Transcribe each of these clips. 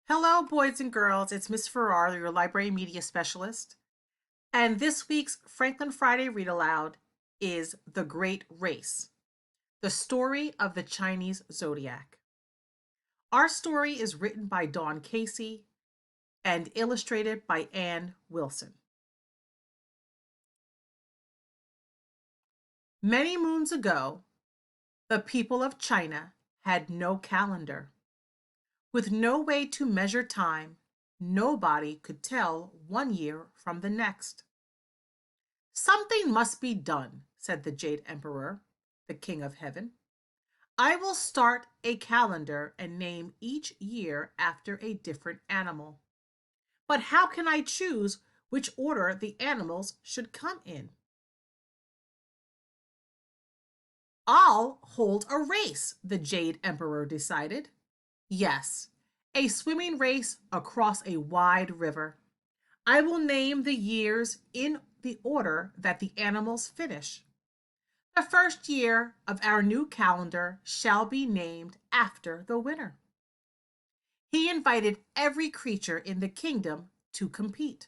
Hello, boys and girls. It's Miss Farrar, your library media specialist. And this week's Franklin Friday Read Aloud is The Great Race, the story of the Chinese Zodiac. Our story is written by Dawn Casey and illustrated by Ann Wilson. Many moons ago, the people of China had no calendar. With no way to measure time, nobody could tell one year from the next. Something must be done, said the Jade Emperor, the King of Heaven. I will start a calendar and name each year after a different animal. But how can I choose which order the animals should come in? I'll hold a race, the Jade Emperor decided. Yes, a swimming race across a wide river. I will name the years in the order that the animals finish. The first year of our new calendar shall be named after the winner. He invited every creature in the kingdom to compete.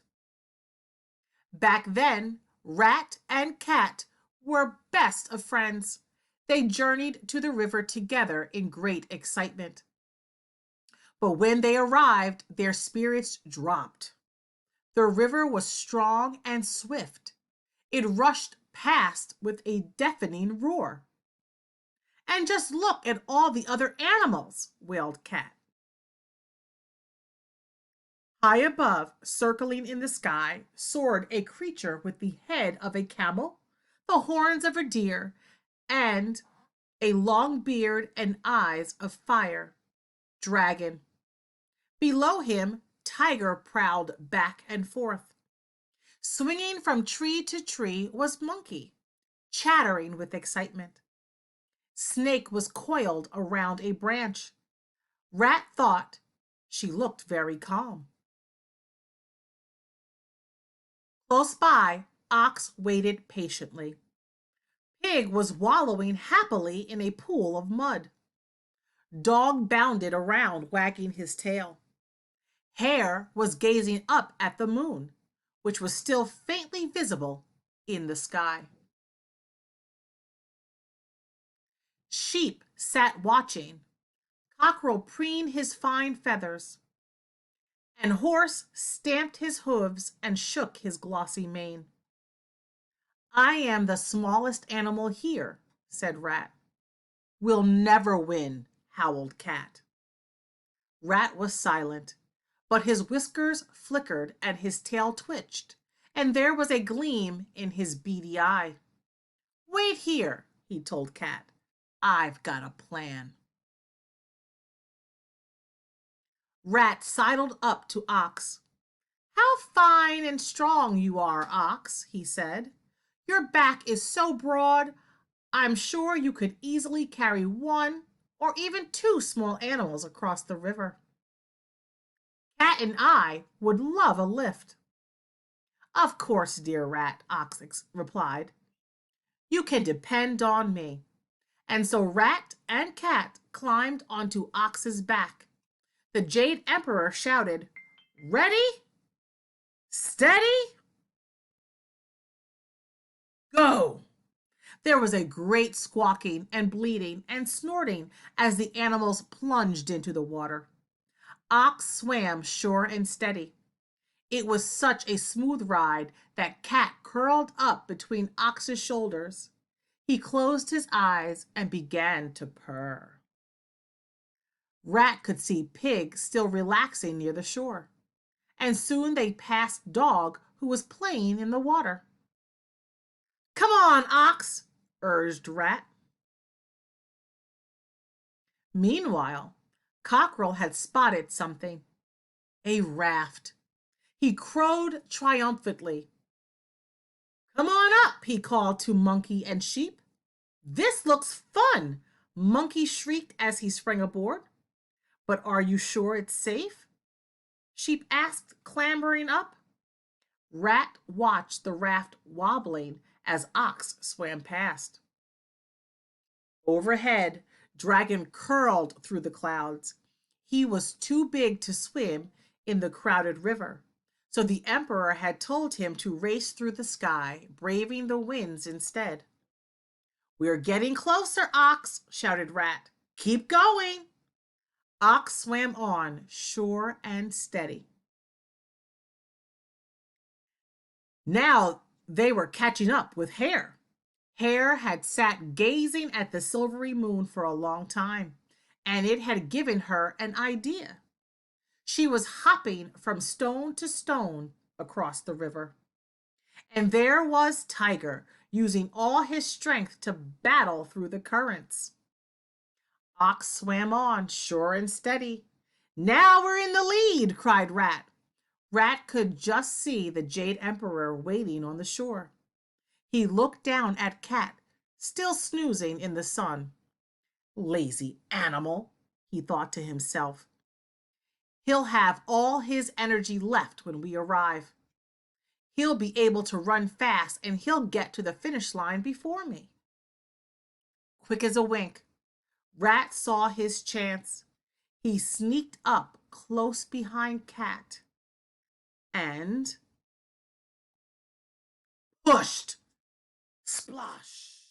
Back then, rat and cat were best of friends. They journeyed to the river together in great excitement. But when they arrived, their spirits dropped. The river was strong and swift. It rushed past with a deafening roar. And just look at all the other animals, wailed Cat. High above, circling in the sky, soared a creature with the head of a camel, the horns of a deer, and a long beard and eyes of fire. Dragon. Below him, Tiger prowled back and forth. Swinging from tree to tree was Monkey, chattering with excitement. Snake was coiled around a branch. Rat thought she looked very calm. Close by, Ox waited patiently. Pig was wallowing happily in a pool of mud. Dog bounded around, wagging his tail. Hare was gazing up at the moon, which was still faintly visible in the sky. Sheep sat watching, Cockerel preened his fine feathers, and Horse stamped his hooves and shook his glossy mane. I am the smallest animal here, said Rat. We'll never win, howled Cat. Rat was silent, but his whiskers flickered and his tail twitched, and there was a gleam in his beady eye. Wait here, he told Cat. I've got a plan. Rat sidled up to Ox. How fine and strong you are, Ox, he said. Your back is so broad, I'm sure you could easily carry one or even two small animals across the river. Cat and I would love a lift. Of course, dear Rat, Ox replied. You can depend on me. And so Rat and Cat climbed onto Ox's back. The Jade Emperor shouted, Ready? Steady? Go! There was a great squawking and bleating and snorting as the animals plunged into the water. Ox swam sure and steady. It was such a smooth ride that Cat curled up between Ox's shoulders. He closed his eyes and began to purr. Rat could see Pig still relaxing near the shore, and soon they passed Dog, who was playing in the water. Come on, Ox, urged Rat. Meanwhile, Cockerel had spotted something. A raft. He crowed triumphantly. Come on up, he called to Monkey and Sheep. This looks fun, Monkey shrieked as he sprang aboard. But are you sure it's safe? Sheep asked, clambering up. Rat watched the raft wobbling as Ox swam past. Overhead, Dragon curled through the clouds. He was too big to swim in the crowded river, so the emperor had told him to race through the sky, braving the winds instead. "We're getting closer, Ox," shouted Rat. "Keep going." Ox swam on, sure and steady. Now they were catching up with Hare. Hare had sat gazing at the silvery moon for a long time, and it had given her an idea. She was hopping from stone to stone across the river. And there was Tiger, using all his strength to battle through the currents. Ox swam on, sure and steady. "Now we're in the lead," cried Rat. Rat could just see the Jade Emperor waiting on the shore. He looked down at Cat, still snoozing in the sun. "Lazy animal," he thought to himself. "He'll have all his energy left when we arrive. He'll be able to run fast and he'll get to the finish line before me." Quick as a wink, Rat saw his chance. He sneaked up close behind Cat and pushed. Splosh!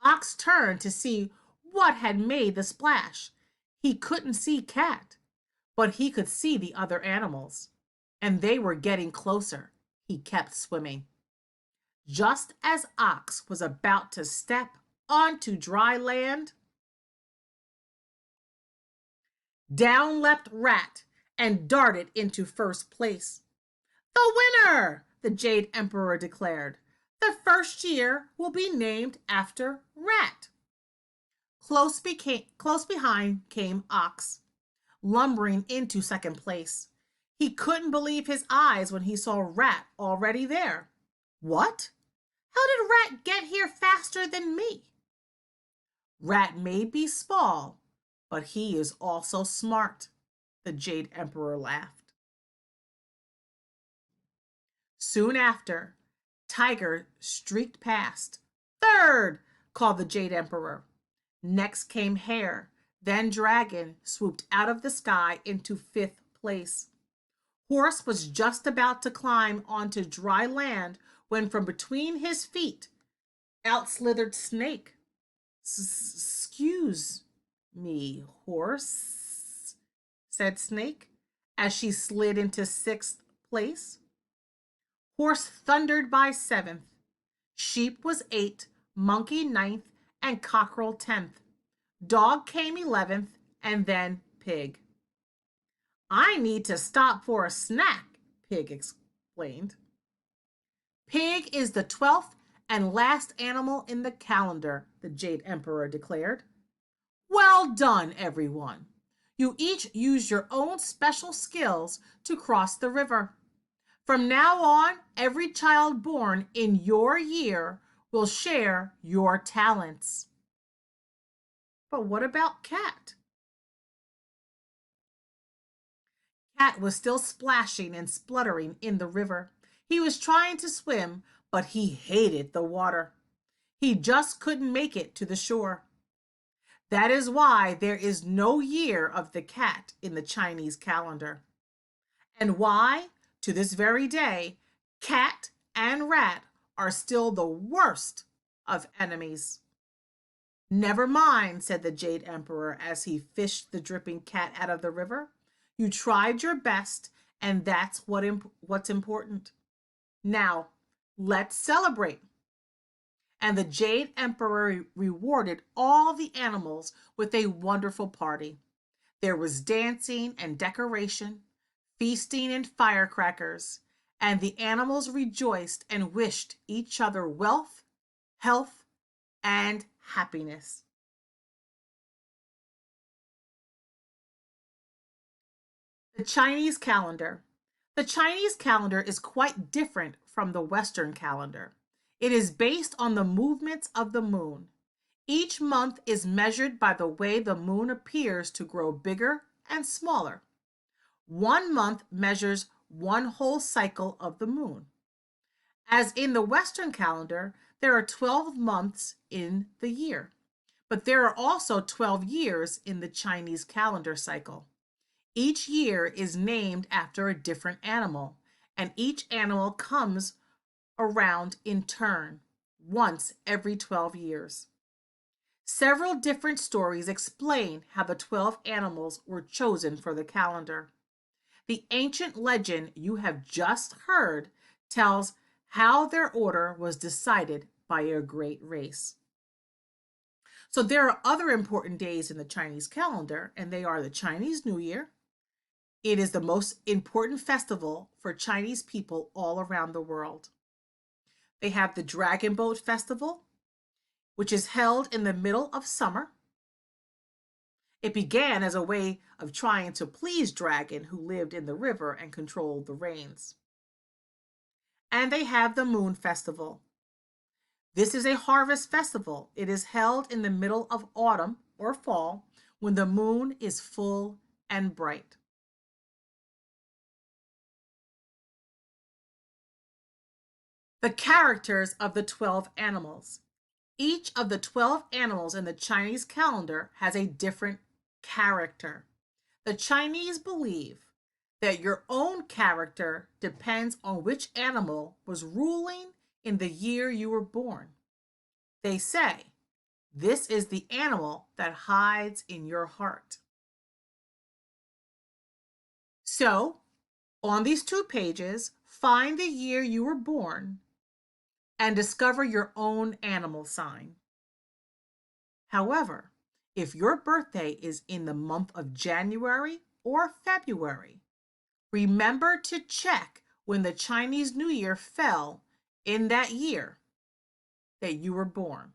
Ox turned to see what had made the splash. He couldn't see Cat, but he could see the other animals, and they were getting closer. He kept swimming. Just as Ox was about to step onto dry land, down leapt Rat and darted into first place. "The winner!" the Jade Emperor declared. "The first year will be named after Rat." Close behind came Ox, lumbering into second place. He couldn't believe his eyes when he saw Rat already there. "What? How did Rat get here faster than me?" "Rat may be small, but he is also smart," the Jade Emperor laughed. Soon after, Tiger streaked past. "Third!" called the Jade Emperor. Next came Hare, then Dragon swooped out of the sky into fifth place. Horse was just about to climb onto dry land when from between his feet out slithered Snake. "Excuse me, Horse," said Snake as she slid into sixth place. Horse thundered by seventh. Sheep was eighth, Monkey ninth, and Cockerel 10th. Dog came 11th, and then Pig. "I need to stop for a snack," Pig explained. "Pig is the 12th and last animal in the calendar," the Jade Emperor declared. "Well done, everyone. You each use your own special skills to cross the river. From now on, every child born in your year will share your talents." But what about Cat? Cat was still splashing and spluttering in the river. He was trying to swim, but he hated the water. He just couldn't make it to the shore. That is why there is no year of the cat in the Chinese calendar. And why, to this very day, cat and rat are still the worst of enemies. "Never mind," said the Jade Emperor as he fished the dripping cat out of the river. "You tried your best, and that's what's important. Now, let's celebrate." And the Jade Emperor rewarded all the animals with a wonderful party. There was dancing and decoration, feasting and firecrackers, and the animals rejoiced and wished each other wealth, health, and happiness. The Chinese calendar. The Chinese calendar is quite different from the Western calendar. It is based on the movements of the moon. Each month is measured by the way the moon appears to grow bigger and smaller. One month measures one whole cycle of the moon. As in the Western calendar, there are 12 months in the year, But there are also 12 years in the Chinese calendar cycle. Each year is named after a different animal, and each animal comes around in turn, once every 12 years. Several different stories explain how the 12 animals were chosen for the calendar. The ancient legend you have just heard tells how their order was decided by a great race. So there are other important days in the Chinese calendar, and they are the Chinese New Year. It is the most important festival for Chinese people all around the world. They have the Dragon Boat Festival, which is held in the middle of summer. It began as a way of trying to please Dragon, who lived in the river and controlled the rains. And they have the Moon Festival. This is a harvest festival. It is held in the middle of autumn or fall when the moon is full and bright. The characters of the 12 animals. Each of the 12 animals in the Chinese calendar has a different character. The Chinese believe that your own character depends on which animal was ruling in the year you were born. They say, this is the animal that hides in your heart. So, on these 2 pages, find the year you were born and discover your own animal sign. However, if your birthday is in the month of January or February, remember to check when the Chinese New Year fell in that year that you were born.